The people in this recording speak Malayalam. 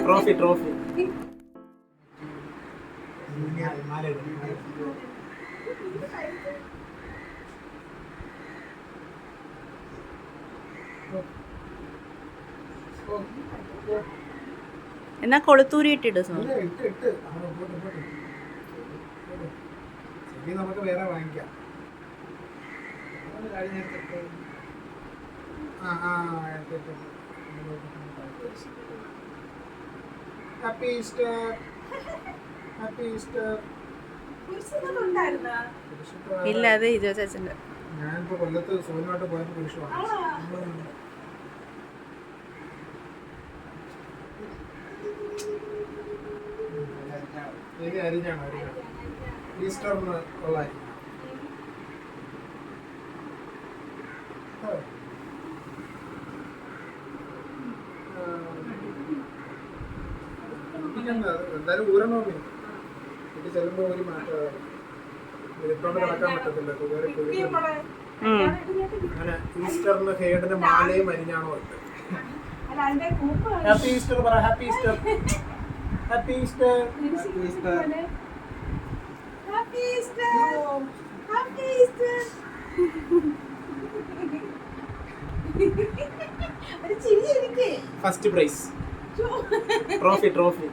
ട്രോഫി ട്രോഫി എന്നാ കൊളുത്തൂരിയിട്ടിട്ട് നമുക്ക് വേറെ വാങ്ങിക്കാം. Happy Easter, happy Easter. ഇല്ല, അത് ഇജോ ചേച്ചന്റെ. ഞാനിപ്പോ കൊല്ലത്ത് സോനുമായിട്ട് പോയപ്പോ കുരിശ് വാങ്ങിച്ചു. അരിഞ്ഞാണ് ഈസ്റ്ററിന് ഉള്ള അരി. എന്തായാലും ഊരണോന്നേ വീട്ടിൽ ചെല്ലുമ്പോ ഒരു മാറ്റം ഇട്ടോണ്ട് നടക്കാൻ പറ്റത്തില്ല. അങ്ങനെ ഈസ്റ്ററിന് ഹേഡിന് മാലയും അരിഞ്ഞാണോ ഉണ്ട്. ഹാപ്പി ഈസ്റ്റർ പറ. Happy Easter, happy Easter, happy Easter, happy Easter, happy Easter. First prize trophy trophy.